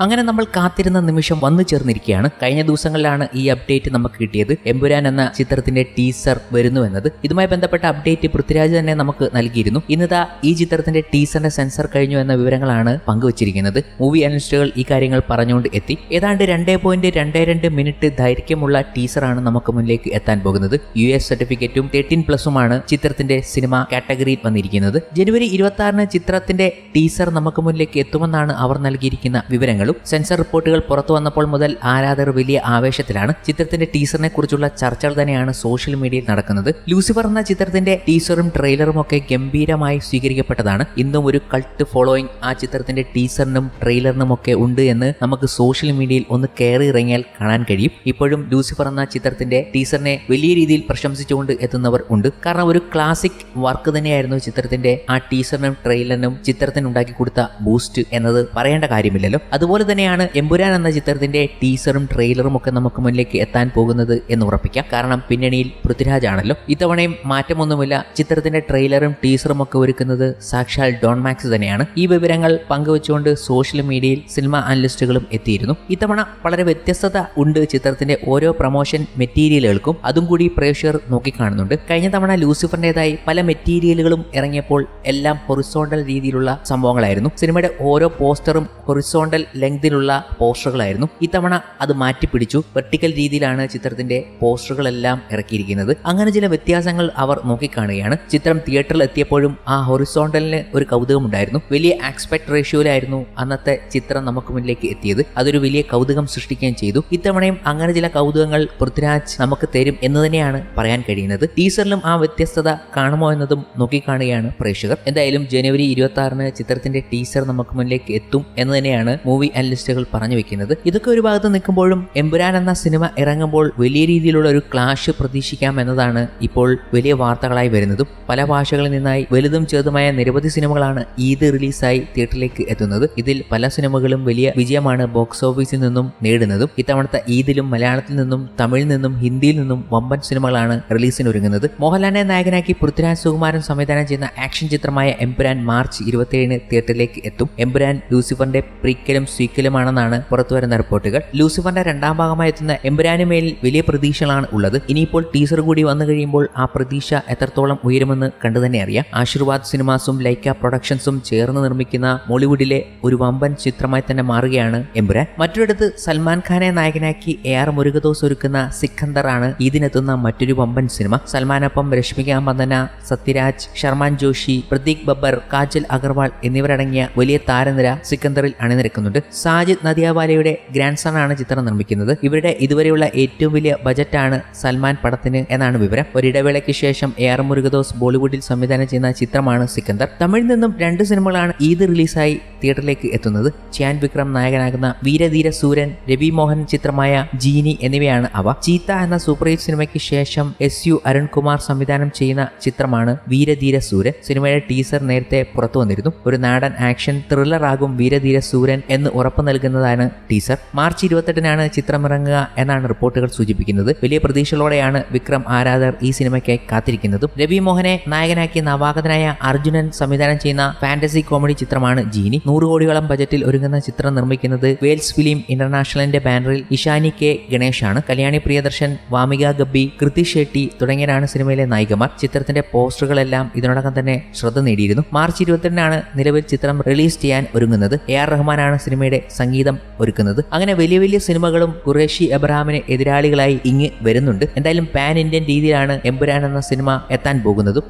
അങ്ങനെ നമ്മൾ കാത്തിരുന്ന നിമിഷം വന്നു ചേർന്നിരിക്കുകയാണ്. കഴിഞ്ഞ ദിവസങ്ങളിലാണ് ഈ അപ്ഡേറ്റ് നമുക്ക് കിട്ടിയത്. എമ്പുരാൻ എന്ന ചിത്രത്തിന്റെ ടീസർ വരുന്നു എന്നത്. ഇതുമായി ബന്ധപ്പെട്ട അപ്ഡേറ്റ് പൃഥ്വിരാജ് തന്നെ നമുക്ക് നൽകിയിരുന്നു. ഇന്നിതാ ഈ ചിത്രത്തിന്റെ ടീസറിന്റെ സെൻസർ കഴിഞ്ഞു എന്ന വിവരങ്ങളാണ് പങ്കുവച്ചിരിക്കുന്നത്. മൂവി അനലിസ്റ്റുകൾ ഈ കാര്യങ്ങൾ പറഞ്ഞുകൊണ്ട് എത്തി. ഏതാണ്ട് 2.22 മിനിറ്റ് ദൈർഘ്യമുള്ള ടീസറാണ് നമുക്ക് മുന്നിലേക്ക് എത്താൻ പോകുന്നത്. US സർട്ടിഫിക്കറ്റും 13+ഉമാണ് ചിത്രത്തിന്റെ സിനിമ കാറ്റഗറിയിൽ വന്നിരിക്കുന്നത്. ജനുവരി 26-ന് ചിത്രത്തിന്റെ ടീസർ നമുക്ക് മുന്നിലേക്ക് എത്തുമെന്നാണ് അവർ നൽകിയിരിക്കുന്ന വിവരങ്ങളും. സെൻസർ റിപ്പോർട്ടുകൾ പുറത്തു വന്നപ്പോൾ മുതൽ ആരാധകർ വലിയ ആവേശത്തിലാണ്. ചിത്രത്തിന്റെ ടീസറിനെ കുറിച്ചുള്ള ചർച്ചകൾ തന്നെയാണ് സോഷ്യൽ മീഡിയയിൽ നടക്കുന്നത്. ലൂസിഫർ എന്ന ചിത്രത്തിന്റെ ടീസറും ട്രെയിലറും ഒക്കെ ഗംഭീരമായി സ്വീകരിക്കപ്പെട്ടതാണ്. ഇന്നും ഒരു കൾട്ട് ഫോളോയിങ് ആ ചിത്രത്തിന്റെ ടീസറിനും ട്രെയിലറിനും ഒക്കെ ഉണ്ട് എന്ന് നമുക്ക് സോഷ്യൽ മീഡിയയിൽ ഒന്ന് കയറി ഇറങ്ങിയാൽ കാണാൻ കഴിയും. ഇപ്പോഴും ലൂസിഫർ എന്ന ചിത്രത്തിന്റെ ടീസറിനെ വലിയ രീതിയിൽ പ്രശംസിച്ചുകൊണ്ട് എത്തുന്നവർ ഉണ്ട്. കാരണം ഒരു ക്ലാസിക് വർക്ക് തന്നെയായിരുന്നു ചിത്രത്തിന്റെ ആ ടീസറിനും ട്രെയിലറിനും ചിത്രത്തിനുണ്ടാക്കി കൊടുത്ത ബൂസ്റ്റ് എന്നത് പറയേണ്ട കാര്യമില്ലല്ലോ. അതുപോലെ തന്നെയാണ് എമ്പുരാൻ എന്ന ചിത്രത്തിന്റെ ടീസറും ട്രെയിലറും ഒക്കെ നമുക്ക് മുന്നിലേക്ക് എത്താൻ പോകുന്നത് എന്ന് ഉറപ്പിക്കാം. കാരണം പിന്നണിയിൽ പൃഥ്വിരാജ് ആണല്ലോ. ഇത്തവണയും മാറ്റമൊന്നുമില്ല. ചിത്രത്തിന്റെ ട്രെയിലറും ടീസറും ഒക്കെ ഒരുക്കുന്നത് സാക്ഷാൽ ഡോൺ മാക്സ് തന്നെയാണ്. ഈ വിവരങ്ങൾ പങ്കുവെച്ചുകൊണ്ട് സോഷ്യൽ മീഡിയയിൽ സിനിമ അനലിസ്റ്റുകളും എത്തിയിരുന്നു. ഇത്തവണ വളരെ വ്യത്യസ്തത ഉണ്ട് ചിത്രത്തിന്റെ ഓരോ പ്രൊമോഷൻ മെറ്റീരിയലുകൾക്കും. അതും കൂടി പ്രേക്ഷകർ നോക്കിക്കാണുന്നുണ്ട്. കഴിഞ്ഞ തവണ ലൂസിഫറിന്റേതായി പല മെറ്റീരിയലുകളും ഇറങ്ങിയപ്പോൾ എല്ലാം ഹൊറിസോണ്ടൽ രീതിയിലുള്ള സംഭവങ്ങളായിരുന്നു. സിനിമയുടെ ഓരോ പോസ്റ്ററും ഹൊറിസോണ്ടൽ ലെങ്തിലുള്ള പോസ്റ്ററുകളായിരുന്നു. ഇത്തവണ അത് മാറ്റിപ്പിടിച്ചു. വെർട്ടിക്കൽ രീതിയിലാണ് ചിത്രത്തിന്റെ പോസ്റ്ററുകളെല്ലാം ഇറക്കിയിരിക്കുന്നത്. അങ്ങനെ ചില വ്യത്യാസങ്ങൾ അവർ നോക്കിക്കാണുകയാണ്. ചിത്രം തിയേറ്ററിൽ എത്തിയപ്പോഴും ആ ഹൊറിസോണ്ടലിന് ഒരു കൗതുകമുണ്ടായിരുന്നു. വലിയ ആസ്പെക്ട് റേഷ്യോയിലായിരുന്നു അന്നത്തെ ചിത്രം നമുക്ക് മുന്നിലേക്ക് എത്തിയത്. അതൊരു വലിയ കൗതുകം സൃഷ്ടിക്കുകയും ചെയ്തു. ഇത്തവണയും അങ്ങനെ ചില കൗതുകങ്ങൾ പൃഥ്വിരാജ് നമുക്ക് തരും എന്ന് തന്നെയാണ് പറയാൻ കഴിയുന്നത്. ടീസറിലും ആ വ്യത്യസ്തത കാണുമോ എന്നതും നോക്കിക്കാണുകയാണ് പ്രേക്ഷകർ. എന്തായാലും ജനുവരി 26-ന് ചിത്രത്തിന്റെ ടീസർ നമുക്ക് മുന്നിലേക്ക് എത്തും എന്ന് തന്നെയാണ് മൂവി അനലിസ്റ്റുകൾ പറഞ്ഞു വെക്കുന്നത്. ഇതൊക്കെ ഒരു ഭാഗത്ത് നിൽക്കുമ്പോഴും എമ്പുരാൻ എന്ന സിനിമ ഇറങ്ങുമ്പോൾ വലിയ രീതിയിലുള്ള ഒരു ക്ലാഷ് പ്രതീക്ഷിക്കാം എന്നതാണ് ഇപ്പോൾ വലിയ വാർത്തകളായി വരുന്നതും. പല ഭാഷകളിൽ നിന്നായി വലുതും ചെറുതുമായ നിരവധി സിനിമകളാണ് ഈദ് റിലീസായി തിയേറ്ററിലേക്ക് എത്തുന്നത്. ഇതിൽ പല സിനിമകളും വലിയ വിജയമാണ് ബോക്സ് ഓഫീസിൽ നിന്നും നേടുന്നതും. ഇത്തവണത്തെ ഈദിലും മലയാളത്തിൽ നിന്നും തമിഴിൽ നിന്നും ഹിന്ദിയിൽ നിന്നും വമ്പൻ സിനിമകളാണ് റിലീസിനൊരുങ്ങുന്നത്. മോഹൻലാലിനെ നായകനാക്കി പൃഥ്വിരാജ് സുകുമാരൻ സംവിധാനം ചെയ്യുന്ന ആക്ഷൻ ചിത്രമായ എമ്പുരാൻ മാർച്ച് 27-ന് തിയേറ്ററിലേക്ക് എത്തും. എമ്പുരാൻ ലൂസിഫറിന്റെ പ്രീക്വലും സ്വീക്വലുമാണെന്നാണ് പുറത്തുവരുന്ന റിപ്പോർട്ടുകൾ. ലൂസിഫറിന്റെ രണ്ടാം ഭാഗമായി എത്തുന്ന എമ്പുരാന് മേലിൽ വലിയ പ്രതീക്ഷകളാണ് ഉള്ളത്. ഇനിയിപ്പോൾ ടീസർ കൂടി വന്നു കഴിയുമ്പോൾ ആ പ്രതീക്ഷ എത്രത്തോളം ഉയരുമെന്ന് കണ്ടു തന്നെ അറിയാം. ആശീർവാദ് സിനിമാസും ലൈക്ക പ്രൊഡക്ഷൻസും ചേർന്ന് നിർമ്മിക്കുന്ന മോളിവുഡിലെ ഒരു വമ്പൻ ചിത്രമായി തന്നെ മാറുകയാണ് എമ്പുരാൻ. മറ്റൊരിടത്ത് സൽമാൻ ഖാനെ നായകനാക്കി AR മുരുകദോസ് ഒരുക്കുന്ന സിക്കന്ദർ ആണ് ഇതിനെത്തുന്ന മറ്റൊരു വമ്പൻ സിനിമ. സൽമാനൊപ്പം രശ്മിക മന്ദന, സത്യരാജ്, ഷർമാൻ ജോഷി, പ്രതീക് ബബ്ബർ, കാജൽ അഗർവാൾ എന്നിവരടങ്ങിയ വലിയ താരനിര സിക്കന്ദറിൽ അണിനിരക്കുന്നുണ്ട്. സാജിദ് നദിയാവാലയുടെ ഗ്രാൻഡ് സൺ ആണ് ചിത്രം നിർമ്മിക്കുന്നത്. ഇവരുടെ ഇതുവരെയുള്ള ഏറ്റവും വലിയ ബജറ്റാണ് സൽമാൻ പടത്തിന് എന്നാണ് വിവരം. ഒരിടവേളയ്ക്ക് ശേഷം AR മുരുകദോസ് ബോളിവുഡിൽ സംവിധാനം ചെയ്യുന്ന ചിത്രമാണ് സിക്കന്ദർ. തമിഴിൽ നിന്നും 2 സിനിമകളാണ് ഈദ് റിലീസായി തിയേറ്ററിലേക്ക് എത്തുന്നത്. ചിയാൻ വിക്രം നായകനാകുന്ന വീരധീര സൂരൻ, രവി മോഹൻ ചിത്രമായ ജീനി എന്നിവയാണ് അവ. ചീത്ത എന്ന സൂപ്പർ ഹിറ്റ് സിനിമയ്ക്ക് ശേഷം SU അരുൺകുമാർ സംവിധാനം ചെയ്യുന്ന ചിത്രമാണ് വീരധീര സൂരൻ. സിനിമയുടെ ടീസർ നേരത്തെ പുറത്തു വന്നിരുന്നു. ഒരു നാടൻ ആക്ഷൻ ത്രില്ലർ ആകും വീരധീര സൂരൻ എന്ന് ഉറപ്പു നൽകുന്നതാണ് ടീസർ. മാർച്ച് 28-നാണ് ചിത്രം ഇറങ്ങുക എന്നാണ് റിപ്പോർട്ടുകൾ സൂചിപ്പിക്കുന്നത്. വലിയ പ്രതീക്ഷകളോടെയാണ് വിക്രം ആരാധകർ ഈ സിനിമയ്ക്കായി കാത്തിരിക്കുന്നതും. രവി മോഹനെ നായകനാക്കി നവാഗതനായ അർജുനൻ സംവിധാനം ചെയ്യുന്ന ഫാന്റസി കോമഡി ചിത്രമാണ് ജീനി. 100 കോടിയോളം ബജറ്റിൽ ഒരുങ്ങുന്ന ചിത്രം നിർമ്മിക്കുന്നത് വേൽസ് ഫിലിം ഇന്റർനാഷണലിന്റെ ബാനറിൽ ഇഷാനി K ഗണേഷാണ്. കല്യാണി പ്രിയദർശൻ, വാമിക ഗബ്ബി, കൃതി ഷെട്ടി തുടങ്ങിയവരാണ് സിനിമയിലെ നായികമാർ. ചിത്രത്തിന്റെ പോസ്റ്ററുകളെല്ലാം ഇതിനോടകം തന്നെ ശ്രദ്ധ നേടിയിരുന്നു. മാർച്ച് 22-നാണ് നിലവിൽ ചിത്രം റിലീസ് ചെയ്യാൻ ഒരുങ്ങുന്നത്. AR റഹ്മാനാണ് സിനിമയുടെ സംഗീതം ഒരുക്കുന്നത്. അങ്ങനെ വലിയ വലിയ സിനിമകളും ഖുറേഷി എബ്രഹാമിന് എതിരാളികളായി ഇങ്ങ് വരുന്നുണ്ട്. എന്തായാലും പാൻ ഇന്ത്യൻ രീതിയിലാണ് എമ്പുരാൻ എന്ന സിനിമ എത്താൻ പോകുന്നതും.